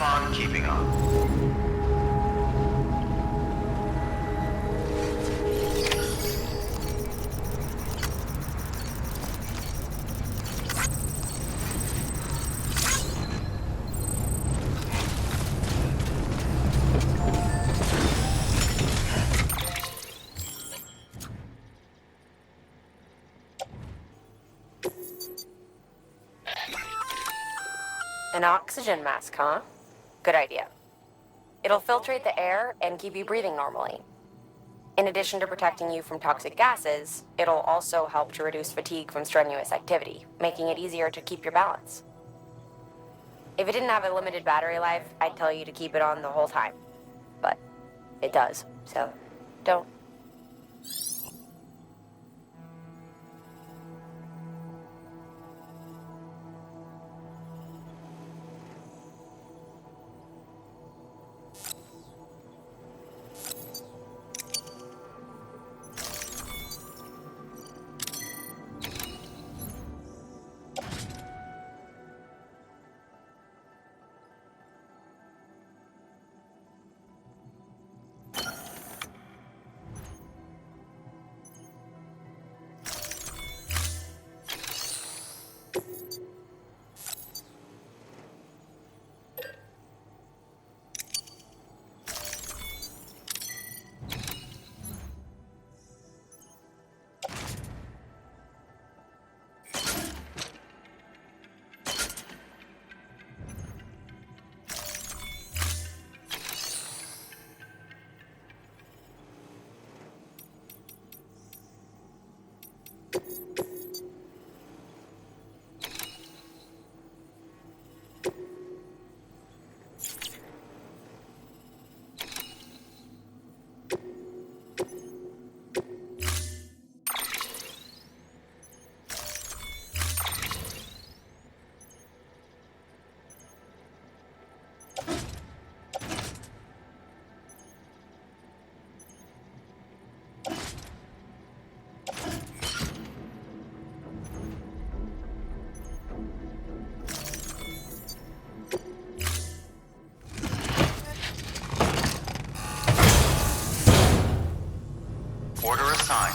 on keeping on. An oxygen mask, huh? Good idea. It'll filtrate the air and keep you breathing normally. In addition to protecting you from toxic gases, it'll also help to reduce fatigue from strenuous activity, making it easier to keep your balance. If it didn't have a limited battery life, I'd tell you to keep it on the whole time. But it does, so don't. Order assigned.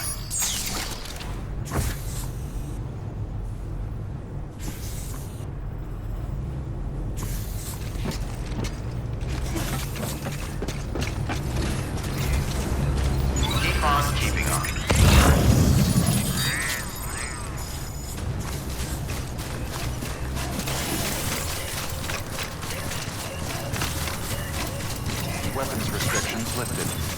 Keep on keeping on. Weapons restrictions lifted.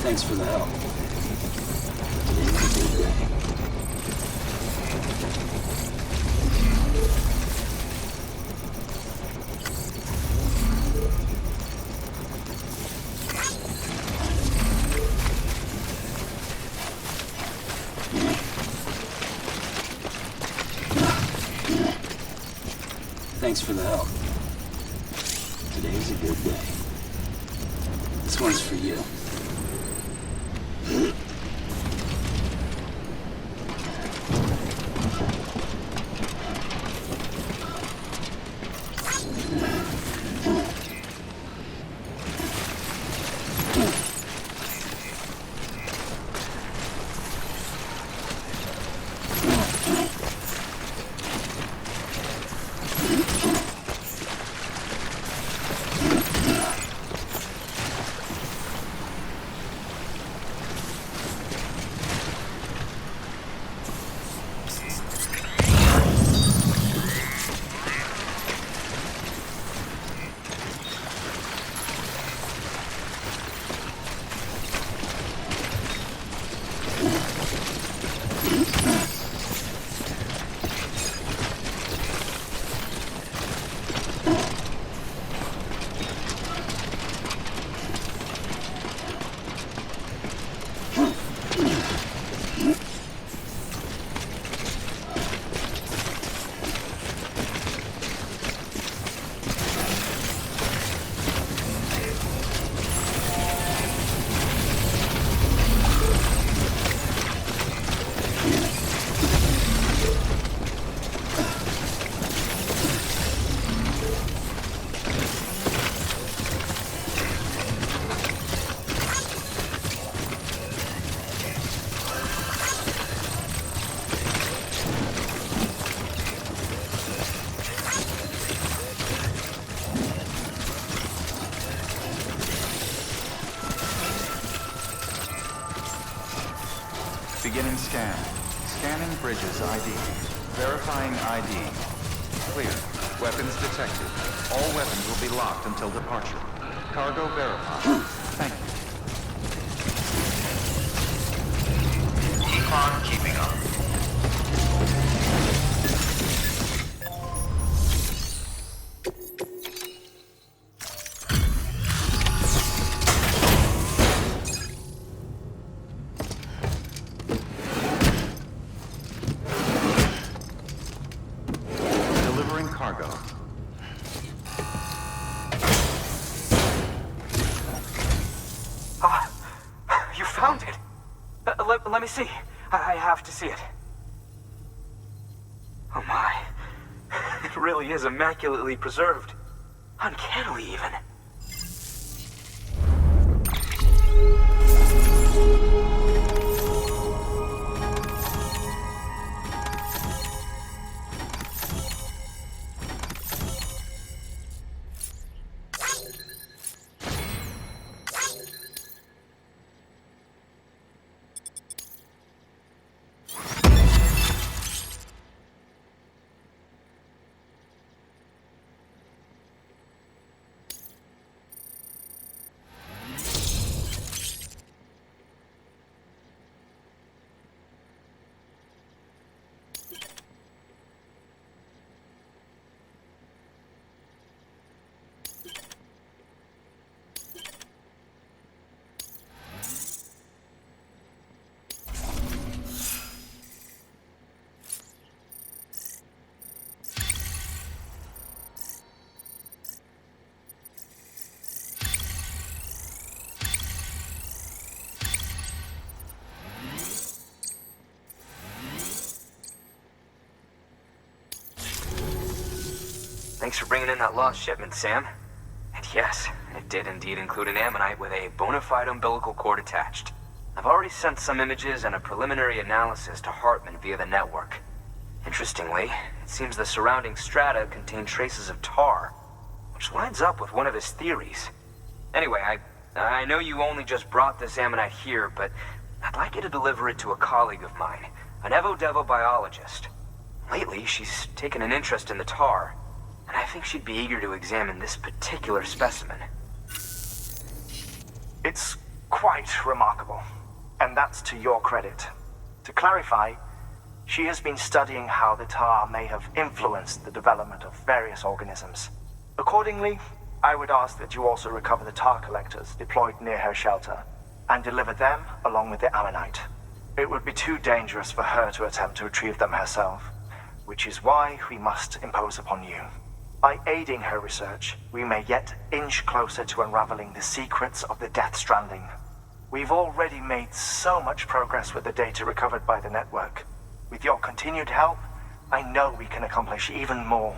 Thanks for the help. Thanks for the help. Today's a good day. This one's for you. Beginning scan. Scanning bridges ID. Verifying ID. Clear. Weapons detected. All weapons will be locked until departure. Cargo verified. Thank you. Decon keeping up. Delivering cargo. Ah, you found it. Let me see. I have to see it. Oh my. It really is immaculately preserved. Uncannily even. Thanks for bringing in that lost shipment, Sam. And yes, it did indeed include an ammonite with a bona fide umbilical cord attached. I've already sent some images and a preliminary analysis to Hartman via the network. Interestingly, it seems the surrounding strata contain traces of tar, which lines up with one of his theories. Anyway, I know you only just brought this ammonite here, but I'd like you to deliver it to a colleague of mine, an Evo-Devo biologist. Lately, she's taken an interest in the tar, and I think she'd be eager to examine this particular specimen. It's quite remarkable, and that's to your credit. To clarify, she has been studying how the tar may have influenced the development of various organisms. Accordingly, I would ask that you also recover the tar collectors deployed near her shelter, and deliver them along with the ammonite. It would be too dangerous for her to attempt to retrieve them herself, which is why we must impose upon you. By aiding her research, we may yet inch closer to unraveling the secrets of the Death Stranding. We've already made so much progress with the data recovered by the network. With your continued help, I know we can accomplish even more.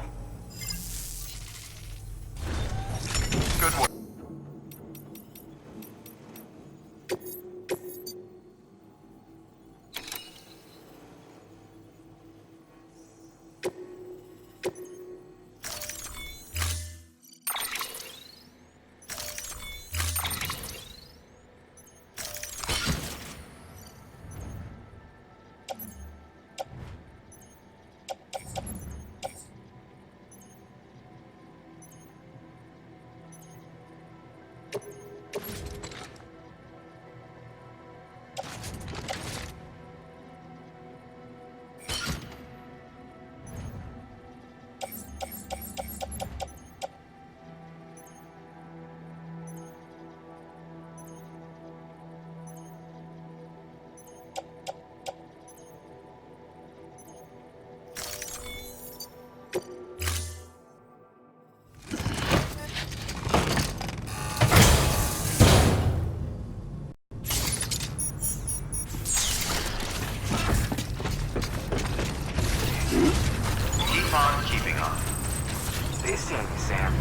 Good work. Decon keeping up. They see me, Sam.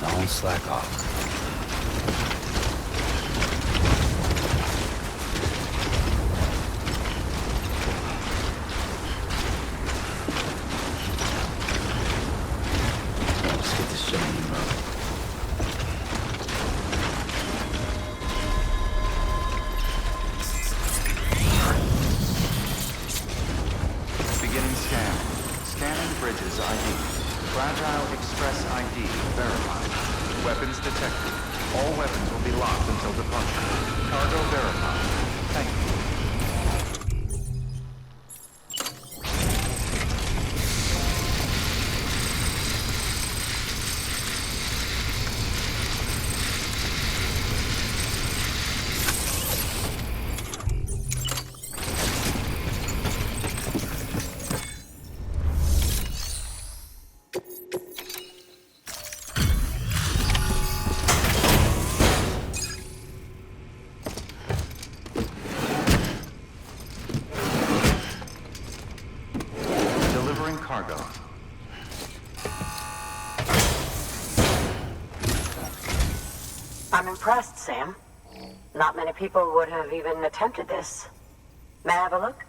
Don't slack off. Let's get this show on the road. Beginning scan. Scanning bridges ID. Fragile Express ID verified. Weapons detected. All weapons will be locked until departure. Cargo verified. Thank you. Delivering cargo. I'm impressed, Sam. Not many people would have even attempted this. May I have a look?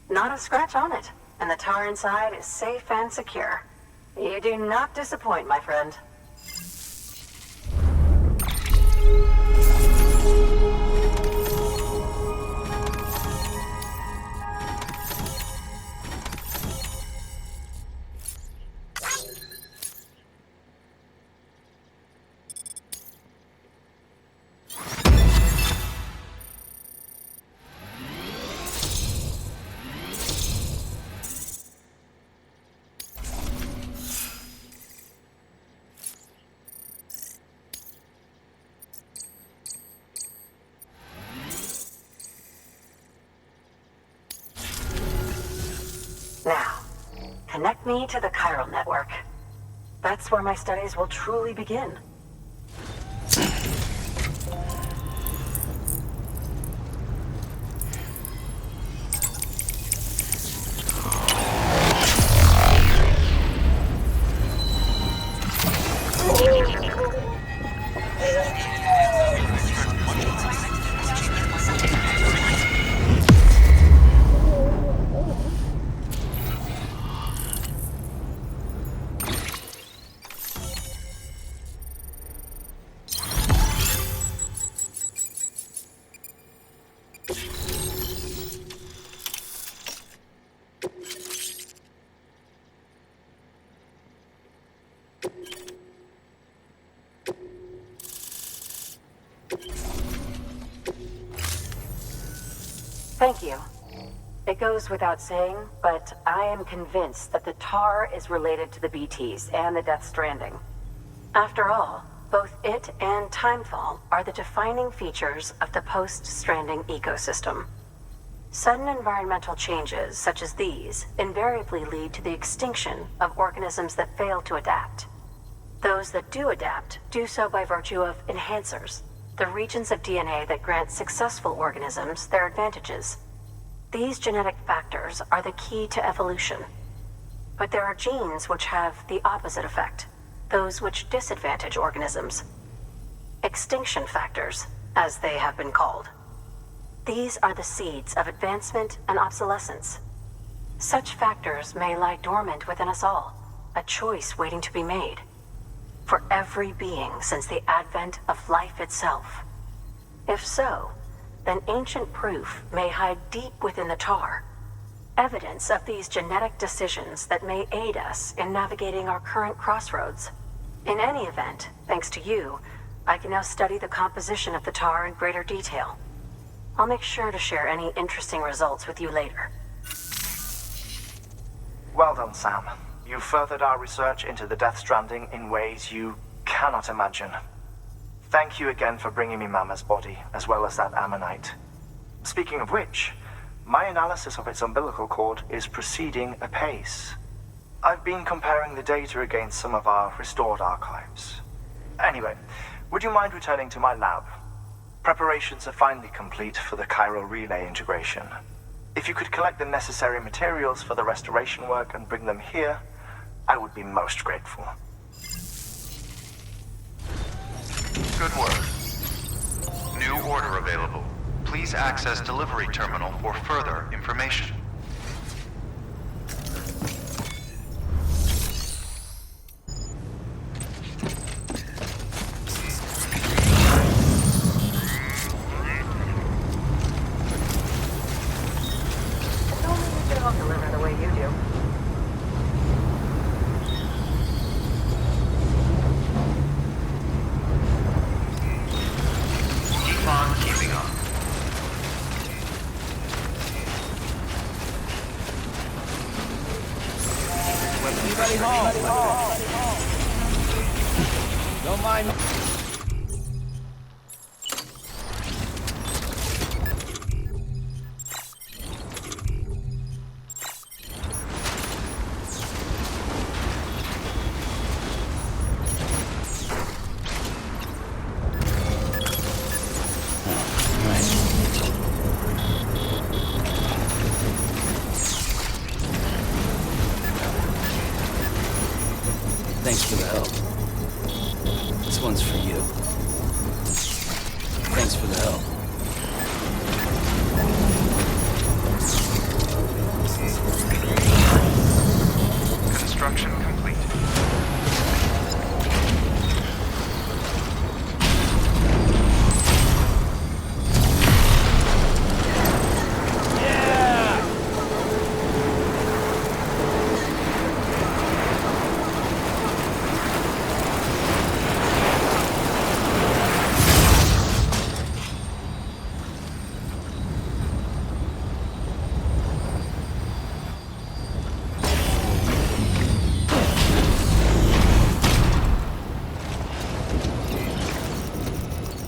Not a scratch on it, and the tar inside is safe and secure. You do not disappoint, my friend. Now, connect me to the chiral network. That's where my studies will truly begin. It goes without saying, but I am convinced that the tar is related to the BTs and the Death Stranding. After all, both it and Timefall are the defining features of the post-Stranding ecosystem. Sudden environmental changes such as these invariably lead to the extinction of organisms that fail to adapt. Those that do adapt do so by virtue of enhancers, the regions of DNA that grant successful organisms their advantages. These genetic factors are the key to evolution. But there are genes which have the opposite effect, those which disadvantage organisms. Extinction factors, as they have been called. These are the seeds of advancement and obsolescence. Such factors may lie dormant within us all, a choice waiting to be made. For every being since the advent of life itself. If so, then ancient proof may hide deep within the tar. Evidence of these genetic decisions that may aid us in navigating our current crossroads. In any event, thanks to you, I can now study the composition of the tar in greater detail. I'll make sure to share any interesting results with you later. Well done, Sam. You furthered our research into the Death Stranding in ways you cannot imagine. Thank you again for bringing me Mama's body, as well as that ammonite. Speaking of which, my analysis of its umbilical cord is proceeding apace. I've been comparing the data against some of our restored archives. Anyway, would you mind returning to my lab? Preparations are finally complete for the chiral relay integration. If you could collect the necessary materials for the restoration work and bring them here, I would be most grateful. Good work. New order available. Please access delivery terminal for further information. If only we could all deliver the way you do. Keep on keeping on. Everybody home. Don't mind. Thanks for the help. This one's for you. Thanks for the help. Construction complete.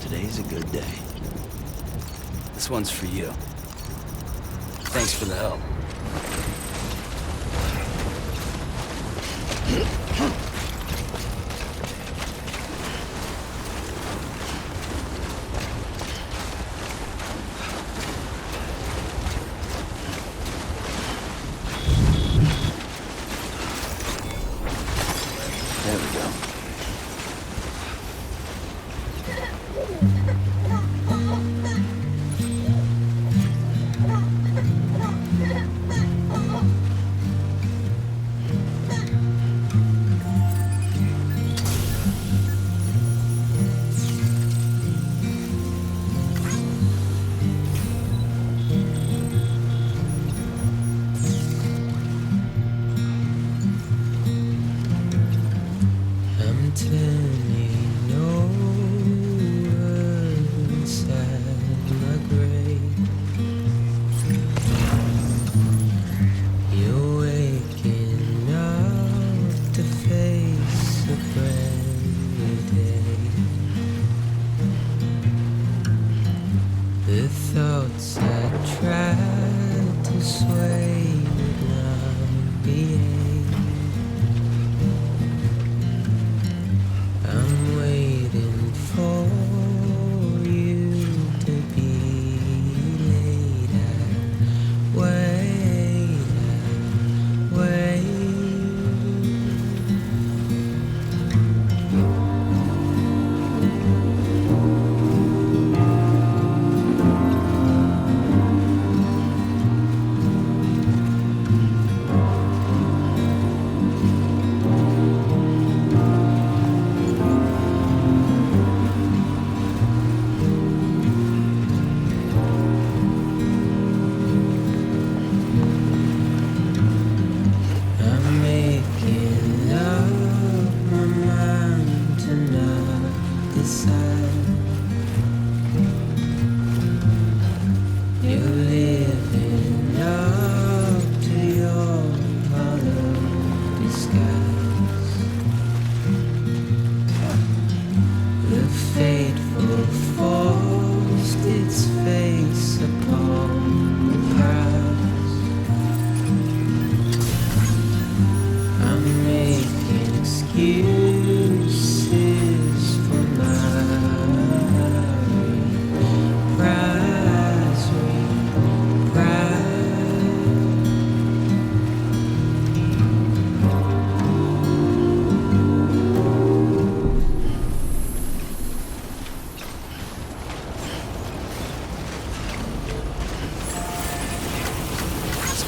Today's a good day. This one's for you. Thanks for the help. There we go.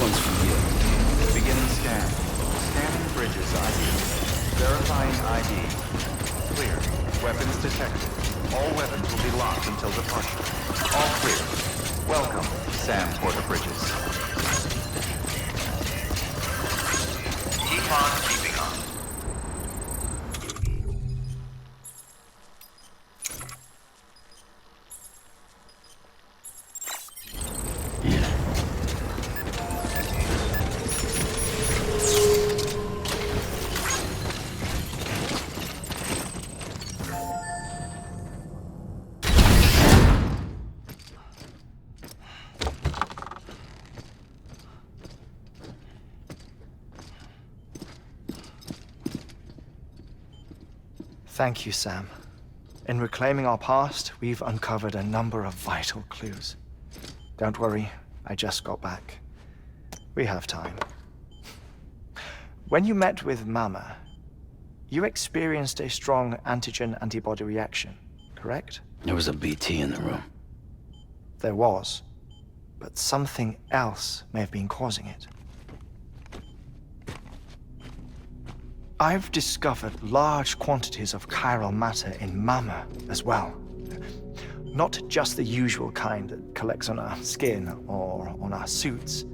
one's for you. Beginning scan. Scanning bridges ID. Verifying ID. Clear. Weapons detected. All weapons will be locked until departure. All clear. Welcome, Sam Porter Bridges. Keep on keeping on. Thank you, Sam. In reclaiming our past, we've uncovered a number of vital clues. Don't worry, I just got back. We have time. When you met with Mama, you experienced a strong antigen-antibody reaction, correct? There was a BT in the room. There was, but something else may have been causing it. I've discovered large quantities of chiral matter in Mama as well. Not just the usual kind that collects on our skin or on our suits.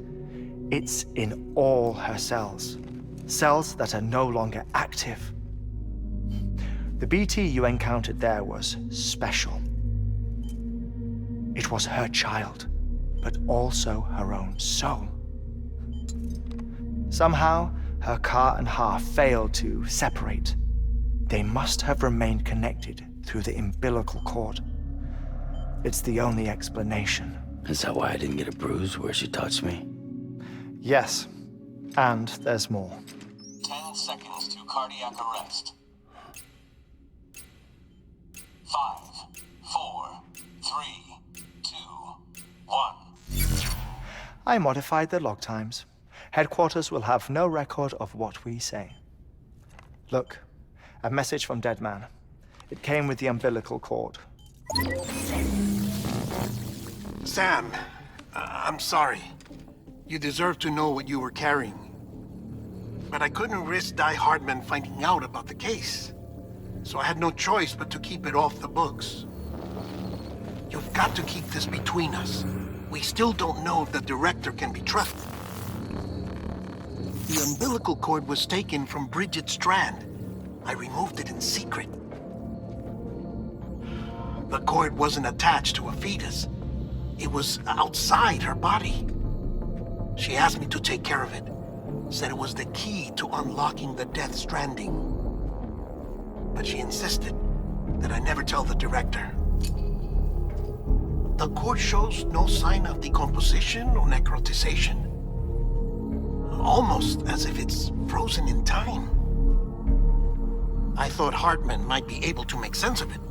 It's in all her cells. Cells that are no longer active. The BT you encountered there was special. It was her child, but also her own soul. Somehow, her car and half failed to separate. They must have remained connected through the umbilical cord. It's the only explanation. Is that why I didn't get a bruise where she touched me? Yes, and there's more. 10 seconds to cardiac arrest. 5, 4, 3, 2, 1. I modified the log times. Headquarters will have no record of what we say. Look, a message from Deadman. It came with the umbilical cord. Sam, I'm sorry. You deserve to know what you were carrying. But I couldn't risk Di Hardman finding out about the case. So I had no choice but to keep it off the books. You've got to keep this between us. We still don't know if the director can be trusted. The umbilical cord was taken from Bridget Strand. I removed it in secret. The cord wasn't attached to a fetus. It was outside her body. She asked me to take care of it. Said it was the key to unlocking the Death Stranding. But she insisted that I never tell the director. The cord shows no sign of decomposition or necrotization. Almost as if it's frozen in time. I thought Hartman might be able to make sense of it,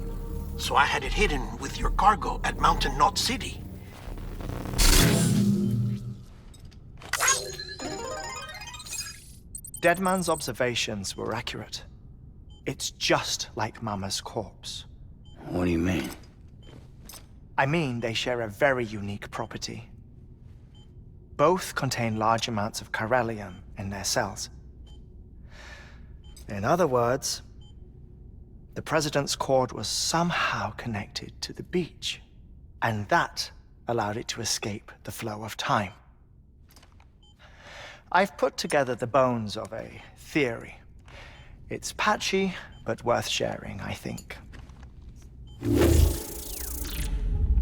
so I had it hidden with your cargo at Mountain Knot City. Deadman's observations were accurate. It's just like Mama's corpse. What do you mean? I mean, they share a very unique property. Both contain large amounts of chiralium in their cells. In other words, the President's cord was somehow connected to the beach, and that allowed it to escape the flow of time. I've put together the bones of a theory. It's patchy, but worth sharing, I think.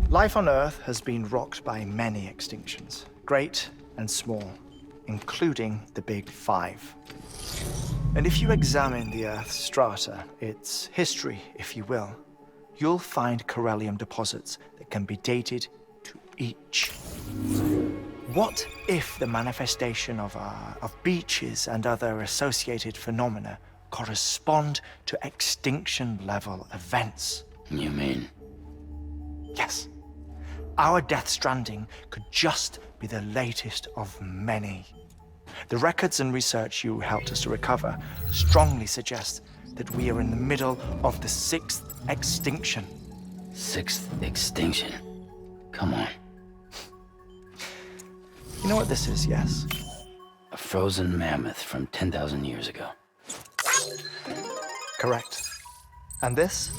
Life on Earth has been rocked by many extinctions, great and small, including the Big Five. And if you examine the Earth's strata, its history, if you will, you'll find chiralium deposits that can be dated to each. What if the manifestation of beaches and other associated phenomena correspond to extinction-level events? You mean? Yes. Our Death Stranding could just be the latest of many. The records and research you helped us to recover strongly suggest that we are in the middle of the 6th extinction. 6th extinction? Come on. You know what this is, yes? A frozen mammoth from 10,000 years ago. Correct. And this?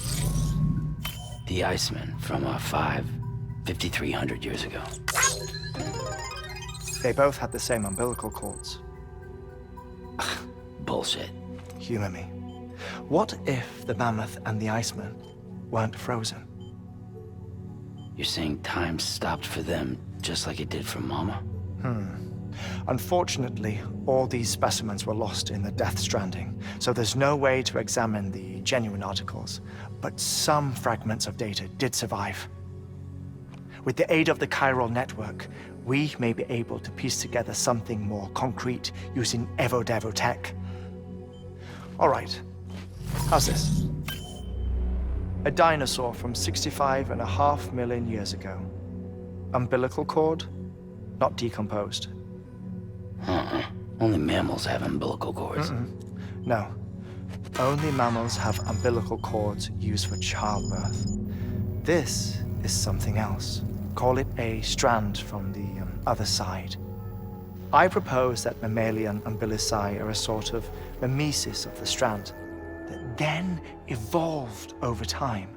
The Iceman from 5,300 years ago. They both had the same umbilical cords. Bullshit. Humor me. What if the mammoth and the Iceman weren't frozen? You're saying time stopped for them just like it did for Mama? Unfortunately, all these specimens were lost in the Death Stranding, so there's no way to examine the genuine articles, but some fragments of data did survive. With the aid of the chiral network, we may be able to piece together something more concrete using Evo-Devo tech. All right, how's this? A dinosaur from 65.5 million years ago. Umbilical cord, not decomposed. Only mammals have umbilical cords. No. Only mammals have umbilical cords used for childbirth. This is something else. Call it a strand from the other side. I propose that mammalian umbilici are a sort of mimesis of the strand that then evolved over time.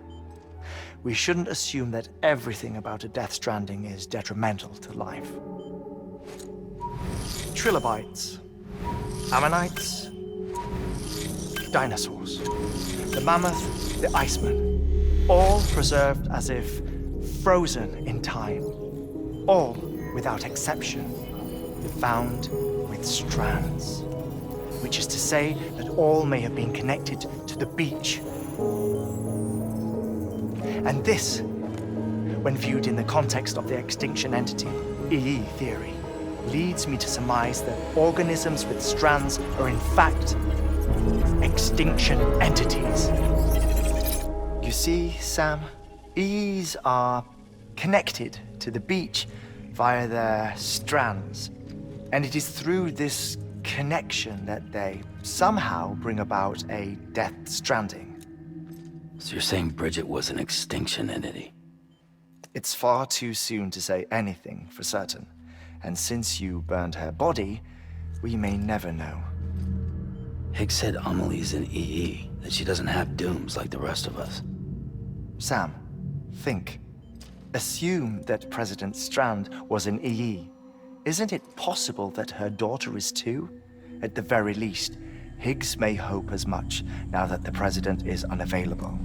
We shouldn't assume that everything about a Death Stranding is detrimental to life. Trilobites, ammonites, dinosaurs, the mammoth, the Iceman, all preserved as if frozen in time, all without exception, found with strands, which is to say that all may have been connected to the beach. And this, when viewed in the context of the extinction entity, EE theory, leads me to surmise that organisms with strands are in fact extinction entities. You see, Sam, EEs are connected to the beach via their strands, and it is through this connection that they somehow bring about a Death Stranding. So you're saying Bridget was an extinction entity? It's far too soon to say anything for certain. And since you burned her body, we may never know. Higgs said Amelie's an EE, that she doesn't have dooms like the rest of us. Sam, think. Assume that President Strand was an EE. Isn't it possible that her daughter is too? At the very least, Higgs may hope as much now that the President is unavailable.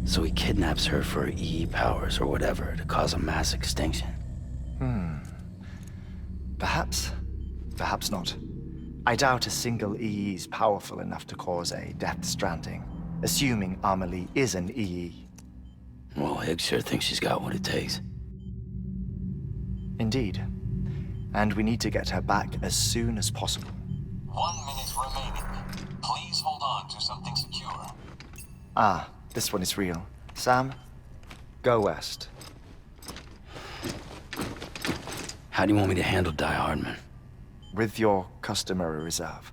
So he kidnaps her for EE powers or whatever to cause a mass extinction. Perhaps. Perhaps not. I doubt a single EE is powerful enough to cause a Death Stranding, assuming Amelie is an EE. Well, Higgs sure thinks she's got what it takes. Indeed. And we need to get her back as soon as possible. 1 minute remaining. Please hold on to something secure. Ah, this one is real. Sam, go west. How do you want me to handle Die Hardman? With your customary reserve.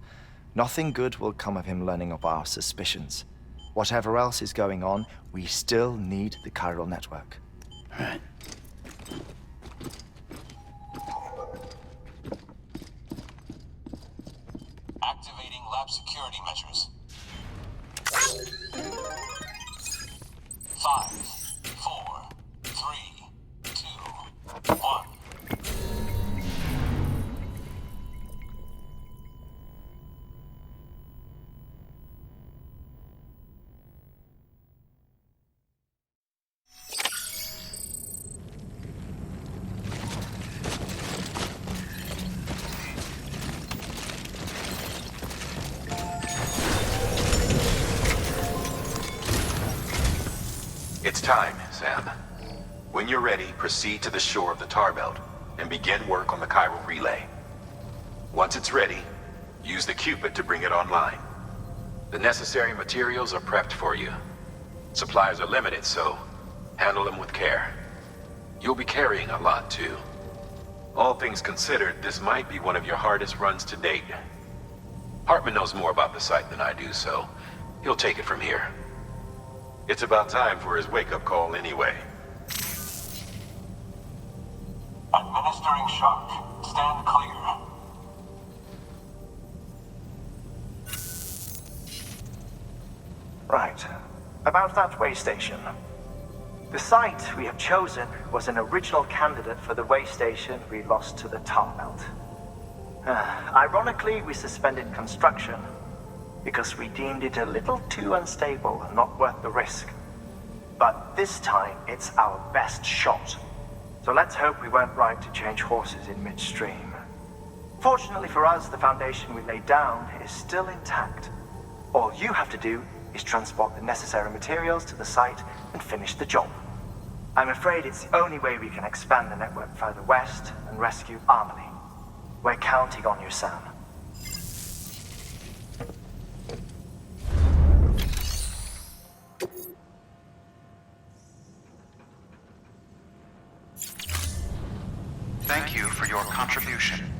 Nothing good will come of him learning of our suspicions. Whatever else is going on, we still need the chiral network. All right. Activating lab security measures. 5, 4, 3, 2, 1. It's time, Sam. When you're ready, proceed to the shore of the tar belt and begin work on the chiral relay. Once it's ready, use the Cupid to bring it online. The necessary materials are prepped for you. Supplies are limited, so handle them with care. You'll be carrying a lot, too. All things considered, this might be one of your hardest runs to date. Hartman knows more about the site than I do, so he'll take it from here. It's about time for his wake-up call anyway. Administering shock. Stand clear. Right. About that way station. The site we have chosen was an original candidate for the way station we lost to the tar belt. Ironically, we suspended construction because we deemed it a little too unstable and not worth the risk. But this time, it's our best shot. So let's hope we weren't right to change horses in midstream. Fortunately for us, the foundation we laid down is still intact. All you have to do is transport the necessary materials to the site and finish the job. I'm afraid it's the only way we can expand the network further west and rescue Amelie. We're counting on you, Sam. Thank you for your contribution.